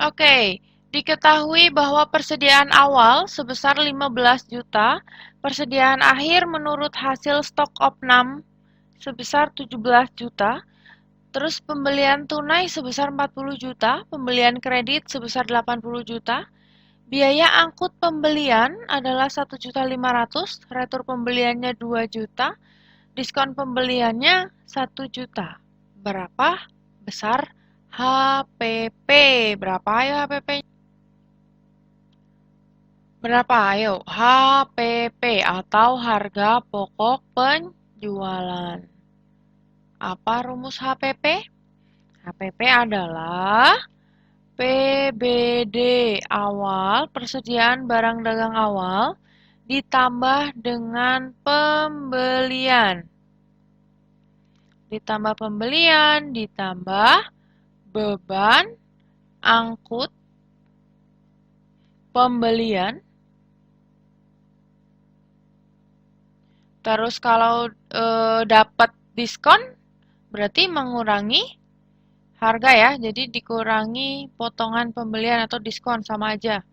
Oke, diketahui bahwa persediaan awal sebesar 15 juta, persediaan akhir menurut hasil stok opnam sebesar 17 juta, terus pembelian tunai sebesar 40 juta, pembelian kredit sebesar 80 juta, biaya angkut pembelian adalah 1.500.000, retur pembeliannya 2 juta, diskon pembeliannya 1 juta. Berapa besar HPP? Berapa ayo HPP? Berapa ayo? HPP atau harga pokok penjualan. Apa rumus HPP? HPP adalah PBD awal, persediaan barang dagang awal, ditambah dengan pembelian. Ditambah pembelian, ditambah beban angkut pembelian. Terus kalau dapat diskon, berarti mengurangi harga ya. Jadi dikurangi potongan pembelian atau diskon, sama aja.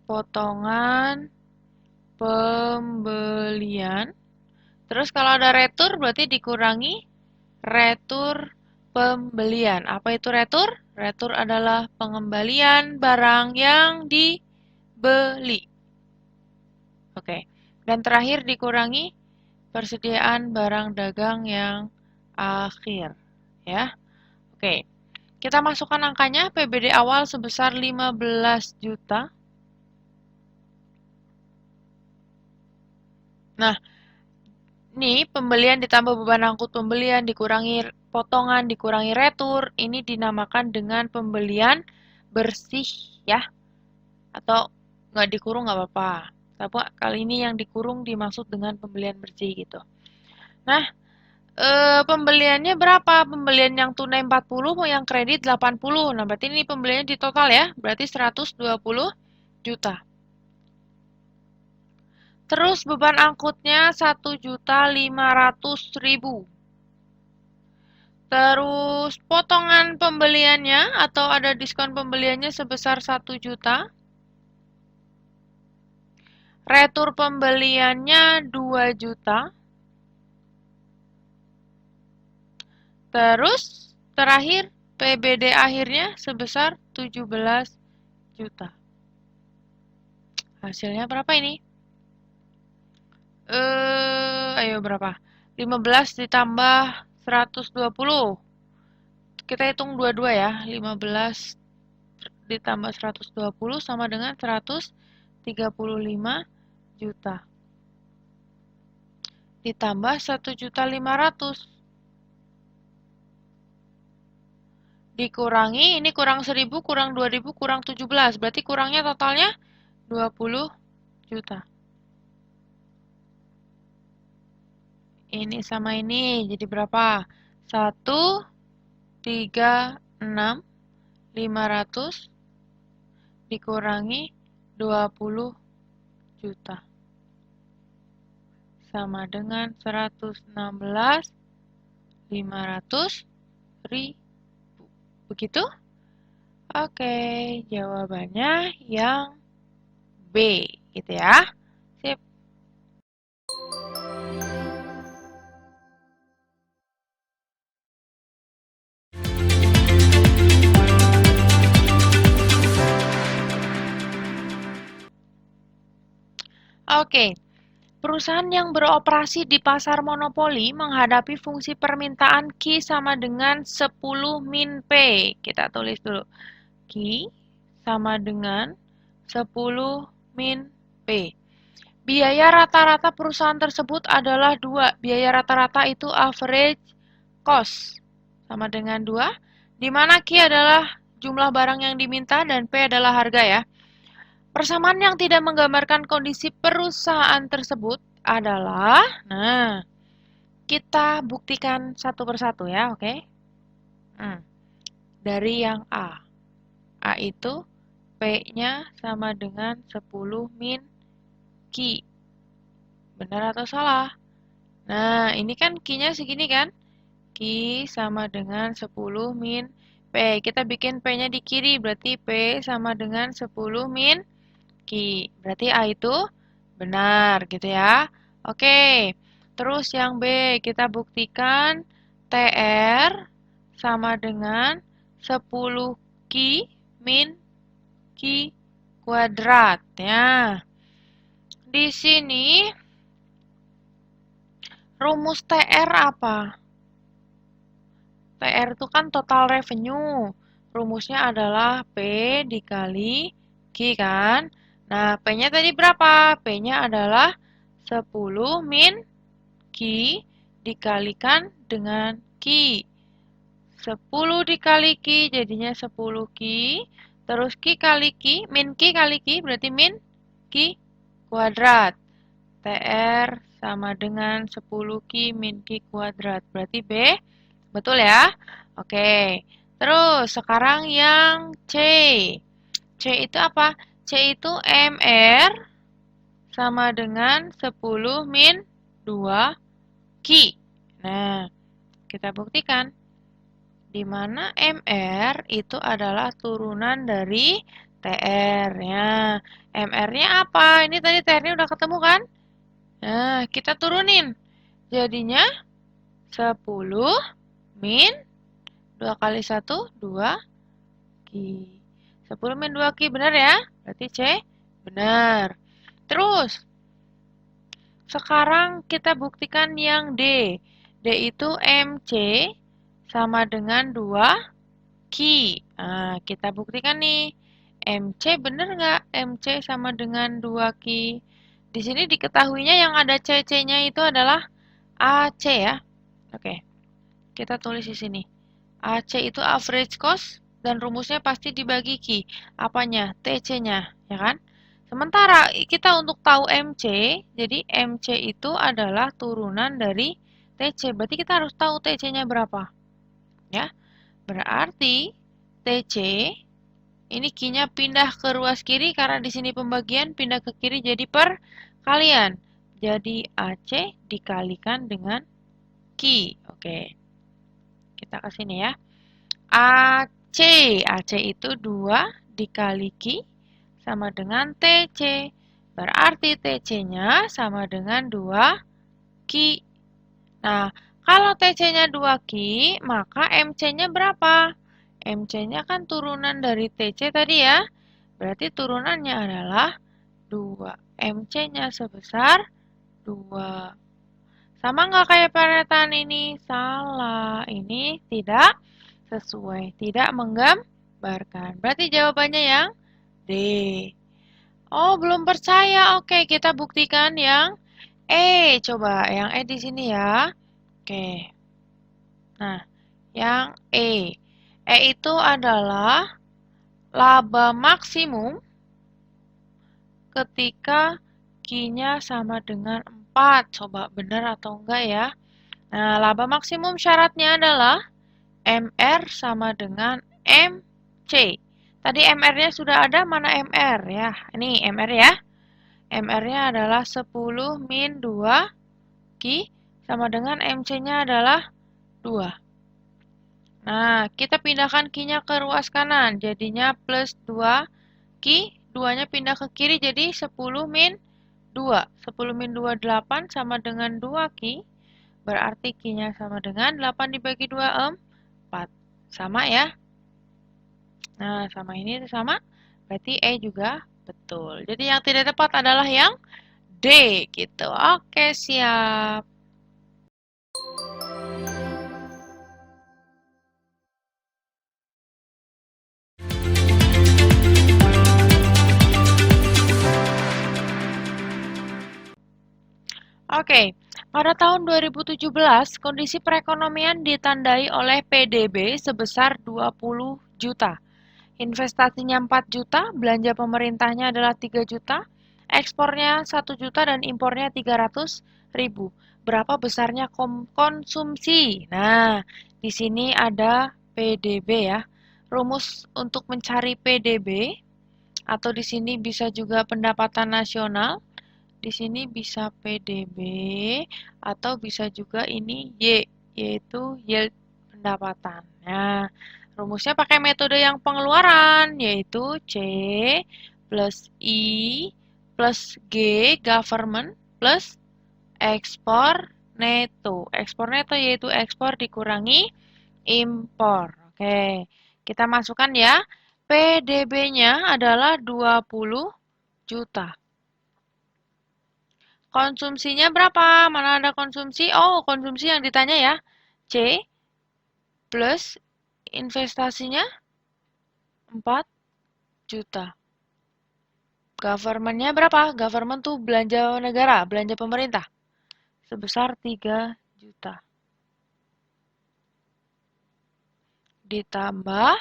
Potongan pembelian. Terus kalau ada retur, berarti dikurangi retur pembelian. Apa itu retur? Retur adalah pengembalian barang yang dibeli. Oke. Dan terakhir dikurangi persediaan barang dagang yang akhir. Ya. Oke. Kita masukkan angkanya. PBD awal sebesar 15 juta. Nah, ini pembelian ditambah beban angkut pembelian, dikurangi potongan, dikurangi retur. Ini dinamakan dengan pembelian bersih ya. Atau nggak dikurung nggak apa-apa. Tapi kali ini yang dikurung dimaksud dengan pembelian bersih gitu. Nah, pembeliannya berapa? Pembelian yang tunai 40, yang kredit 80. Nah, berarti ini pembeliannya di total ya. Berarti 120 juta. Terus beban angkutnya 1.500.000. Terus potongan pembeliannya atau ada diskon pembeliannya sebesar 1 juta. Retur pembeliannya 2 juta. Terus terakhir PBD akhirnya sebesar 17 juta. Hasilnya berapa ini? Ayo berapa? 15 ditambah 120. Kita hitung dua-dua ya. 15 ditambah 120 sama dengan 135 juta. Ditambah 1.500.000. Dikurangi, ini kurang 1.000, kurang 2.000, kurang 17. Berarti kurangnya totalnya 20 juta. Ini sama ini, jadi berapa? 1, 3, 6, 500 dikurangi 20 juta. Sama dengan 116, 500.000. Begitu? Oke, jawabannya yang B, gitu ya. Sip. Oke, perusahaan yang beroperasi di pasar monopoli menghadapi fungsi permintaan Q sama dengan 10 min P. Kita tulis dulu. Q sama dengan 10 min P. Biaya rata-rata perusahaan tersebut adalah 2. Biaya rata-rata itu average cost. Sama dengan 2. Di mana Q adalah jumlah barang yang diminta dan P adalah harga ya. Persamaan yang tidak menggambarkan kondisi perusahaan tersebut adalah, nah, kita buktikan satu persatu ya, oke? Dari yang A. A itu P-nya sama dengan 10 min Q. Benar atau salah? Nah, ini kan Q-nya segini kan? Q sama dengan 10 min P. Kita bikin P-nya di kiri, berarti P sama dengan 10 min Q. Berarti A itu benar gitu ya. Oke, terus yang B, kita buktikan TR sama dengan 10 Q min Q kuadrat. Ya. Di sini rumus TR apa? TR itu kan total revenue. Rumusnya adalah P dikali Q kan. Nah, P-nya tadi berapa? P-nya adalah 10 min Q dikalikan dengan Q. 10 dikali Q jadinya 10 Q. Terus Q kali Q, min Q kali Q berarti min Q kuadrat. TR sama dengan 10 Q min Q kuadrat. Berarti B betul ya? Oke. Terus sekarang yang C. C itu apa? C itu MR sama dengan 10 min 2 Q. Nah, kita buktikan. Di mana MR itu adalah turunan dari TR. Ya, MR-nya apa? Ini tadi TR-nya udah ketemu kan? Nah, kita turunin. Jadinya 10 min 2 kali 1, 2 Q. 10 min 2 Q benar ya? Berarti C benar. Terus, sekarang kita buktikan yang D. D itu MC sama dengan 2 Q. Nah, kita buktikan nih. MC benar nggak? MC sama dengan 2 Q. Di sini diketahuinya yang ada CC-nya itu adalah AC ya. Oke, kita tulis di sini. AC itu average cost dan rumusnya pasti dibagi Q. Apanya? TC-nya, ya kan? Sementara kita untuk tahu MC, jadi MC itu adalah turunan dari TC. Berarti kita harus tahu TC-nya berapa. Ya. Berarti TC ini Q-nya pindah ke ruas kiri karena di sini pembagian pindah ke kiri jadi perkalian. Jadi AC dikalikan dengan Q. Oke. Kita ke sini ya. AC. AC itu 2 dikali Q sama dengan TC. Berarti TC-nya sama dengan 2 Q. Nah, kalau TC-nya 2 Q, maka MC-nya berapa? MC-nya kan turunan dari TC tadi ya. Berarti turunannya adalah 2. MC-nya sebesar 2. Sama nggak kayak pernyataan ini? Salah. Ini tidak sesuai. Tidak menggambarkan. Berarti jawabannya yang D. Oh, belum percaya. Oke, kita buktikan yang E. Coba yang E di sini ya. Oke. Nah, yang E. E itu adalah laba maksimum ketika Q-nya sama dengan 4. Coba benar atau enggak ya. Nah, laba maksimum syaratnya adalah MR sama dengan MC. Tadi MR-nya sudah ada, mana MR ya? Ini MR ya. MR-nya adalah 10 min 2 Q sama dengan MC-nya adalah 2. Nah, kita pindahkan Q-nya ke ruas kanan. Jadinya plus 2 Q. 2-nya pindah ke kiri jadi 10 min 2. 10 min 2, 8 sama dengan 2 Q. Berarti Q-nya sama dengan 8 dibagi 2, 4. Sama ya. Nah, sama ini sama. Berarti E juga betul. Jadi yang tidak tepat adalah yang D gitu. Oke, siap. Oke, pada tahun 2017, kondisi perekonomian ditandai oleh PDB sebesar 20 juta. Investasinya 4 juta, belanja pemerintahnya adalah 3 juta, ekspornya 1 juta, dan impornya 300 ribu. Berapa besarnya konsumsi? Nah, di sini ada PDB ya. Rumus untuk mencari PDB, atau di sini bisa juga pendapatan nasional. Di sini bisa PDB, atau bisa juga ini Y, yaitu yield pendapatan. Nah, Rumusnya pakai metode yang pengeluaran, yaitu C plus I plus G, government, plus ekspor neto. Ekspor neto yaitu ekspor dikurangi impor. Oke, kita masukkan ya. PDB-nya adalah 20 juta. Konsumsinya berapa? Mana ada konsumsi? Oh, konsumsi yang ditanya ya. C plus investasinya 4 juta. Government-nya berapa? Government tuh belanja negara, belanja pemerintah. Sebesar 3 juta. Ditambah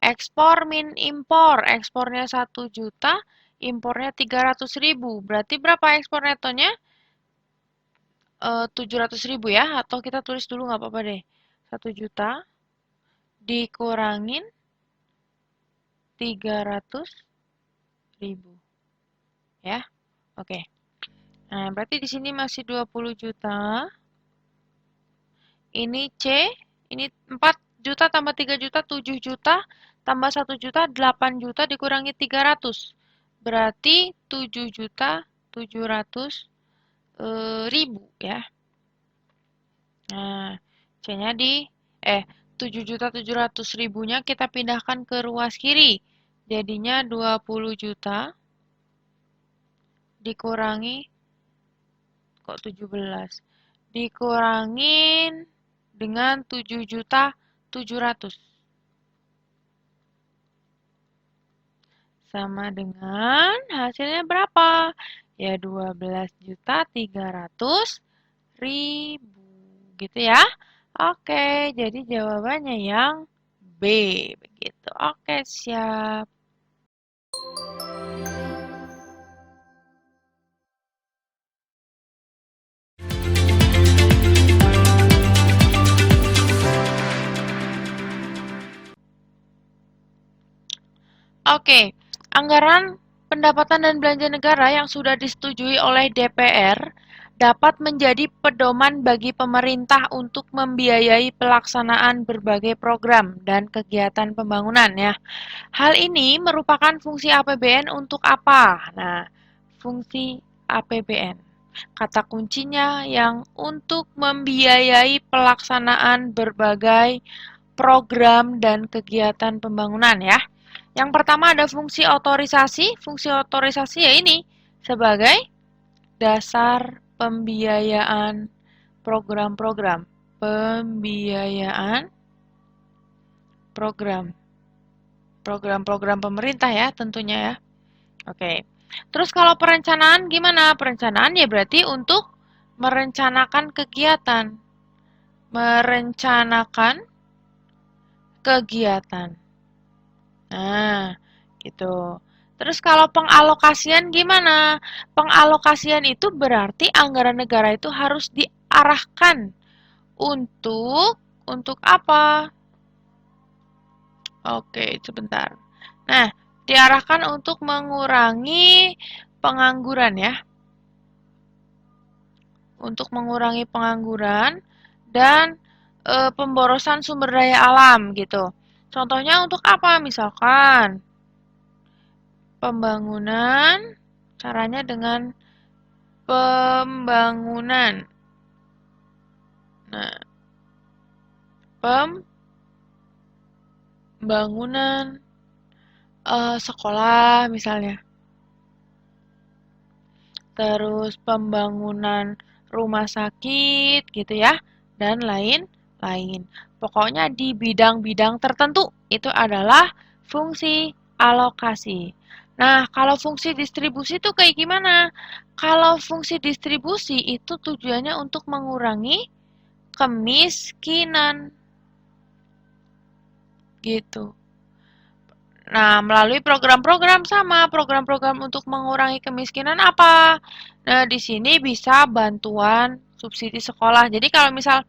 ekspor min impor. Ekspornya 1 juta, impornya 300.000. Berarti berapa ekspor netonya? 700.000 ya. Atau kita tulis dulu nggak apa-apa deh. 1 juta dikurangin 300.000. Ya, oke. Nah, berarti di sini masih 20 juta. Ini C, ini 4 juta tambah 3 juta, 7 juta, tambah 1 juta, 8 juta dikurangi 300. Berarti 7 juta 700 ribu ya. Nah, C-nya 7 juta 700 ribunya kita pindahkan ke ruas kiri. Jadinya 20 juta dikurangi, kok 17? Dikurangin dengan 7 juta 700. Sama dengan hasilnya berapa? Ya 12 juta 300 ribu. Gitu ya. Oke, jadi jawabannya yang B. Begitu. Oke, siap. Oke, anggaran pendapatan dan belanja negara yang sudah disetujui oleh DPR dapat menjadi pedoman bagi pemerintah untuk membiayai pelaksanaan berbagai program dan kegiatan pembangunan ya. Hal ini merupakan fungsi APBN untuk apa? Nah, fungsi APBN. Kata kuncinya yang untuk membiayai pelaksanaan berbagai program dan kegiatan pembangunan ya. Yang pertama ada fungsi otorisasi. Fungsi otorisasi ya ini sebagai dasar pembiayaan program-program. Pembiayaan program-program pemerintah ya tentunya ya. Oke. Terus kalau perencanaan gimana? Perencanaan ya berarti untuk merencanakan kegiatan. Merencanakan kegiatan. Nah, gitu. Terus kalau pengalokasian gimana? Pengalokasian itu berarti anggaran negara itu harus diarahkan untuk apa? Oke, sebentar. Nah, diarahkan untuk mengurangi pengangguran ya. Untuk mengurangi pengangguran dan pemborosan sumber daya alam gitu. Contohnya untuk apa? Misalkan pembangunan, caranya dengan pembangunan. Nah, pembangunan sekolah misalnya. Terus pembangunan rumah sakit gitu ya, dan lain-lain. Pokoknya di bidang-bidang tertentu itu adalah fungsi alokasi. Nah, kalau fungsi distribusi itu kayak gimana? Kalau fungsi distribusi itu tujuannya untuk mengurangi kemiskinan. Gitu. Nah, melalui program-program sama, program-program untuk mengurangi kemiskinan apa? Nah, di sini bisa bantuan subsidi sekolah. Jadi kalau misal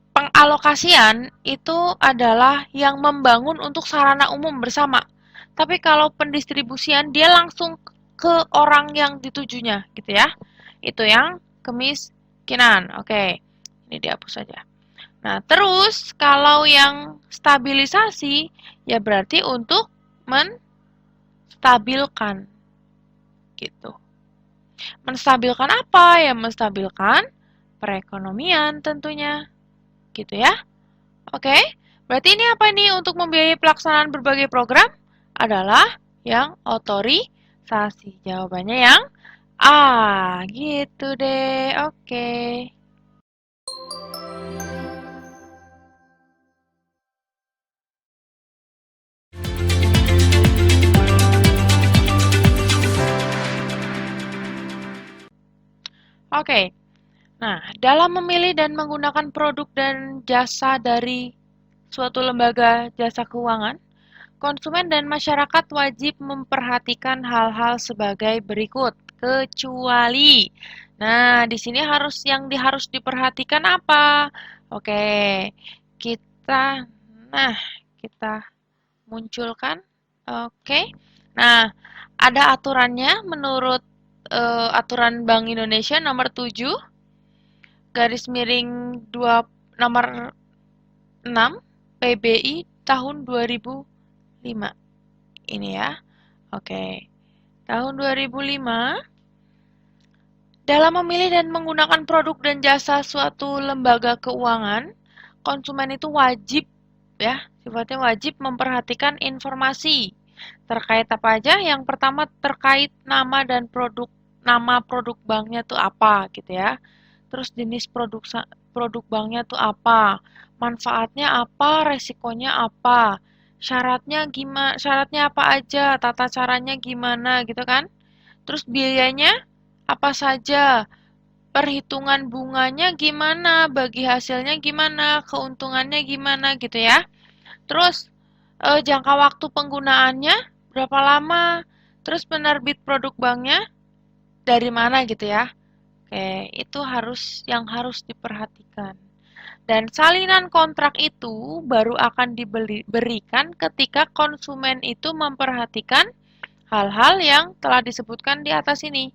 pengalokasian itu adalah yang membangun untuk sarana umum bersama. Tapi kalau pendistribusian dia langsung ke orang yang ditujunya, gitu ya. Itu yang kemiskinan. Oke, ini dihapus saja. Nah, terus kalau yang stabilisasi, ya berarti untuk menstabilkan, gitu. Menstabilkan apa? Ya menstabilkan perekonomian tentunya, gitu ya. Oke, berarti ini apa nih untuk membiayai pelaksanaan berbagai program? Adalah yang otorisasi. Jawabannya yang A, gitu deh. Oke. Oke. Nah, dalam memilih dan menggunakan produk dan jasa dari suatu lembaga jasa keuangan, konsumen dan masyarakat wajib memperhatikan hal-hal sebagai berikut, kecuali. Nah, di sini harus diperhatikan apa? Oke, kita, nah, kita munculkan. Oke, nah, ada aturannya menurut aturan Bank Indonesia nomor 7 garis miring 2 nomor 6 PBI tahun 2005. Ini ya. Oke. Tahun 2005, dalam memilih dan menggunakan produk dan jasa suatu lembaga keuangan, konsumen itu wajib ya, sifatnya wajib memperhatikan informasi terkait apa aja. Yang pertama terkait nama produk banknya tuh apa gitu ya. Terus jenis produk banknya tuh apa, manfaatnya apa, resikonya apa, syaratnya apa aja, tata caranya gimana gitu kan. Terus biayanya apa saja, perhitungan bunganya gimana, bagi hasilnya gimana, keuntungannya gimana gitu ya. Terus jangka waktu penggunaannya berapa lama, terus penerbit produk banknya dari mana gitu ya. Oke, itu harus diperhatikan. Dan salinan kontrak itu baru akan diberikan ketika konsumen itu memperhatikan hal-hal yang telah disebutkan di atas ini.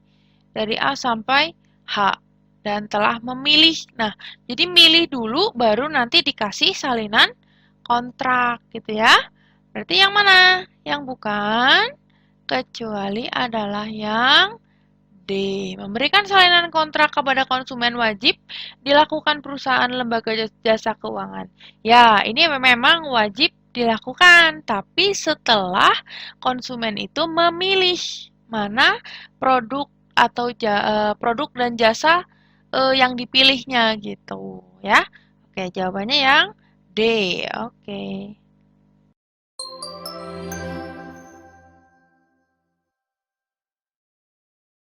Dari A sampai H. Dan telah memilih. Nah, jadi milih dulu baru nanti dikasih salinan kontrak gitu ya. Berarti yang mana? Yang bukan, kecuali adalah yang D. Memberikan salinan kontrak kepada konsumen wajib dilakukan perusahaan lembaga jasa keuangan. Ya, ini memang wajib dilakukan, tapi setelah konsumen itu memilih mana produk atau produk dan jasa yang dipilihnya gitu, ya. Oke, jawabannya yang D. Oke.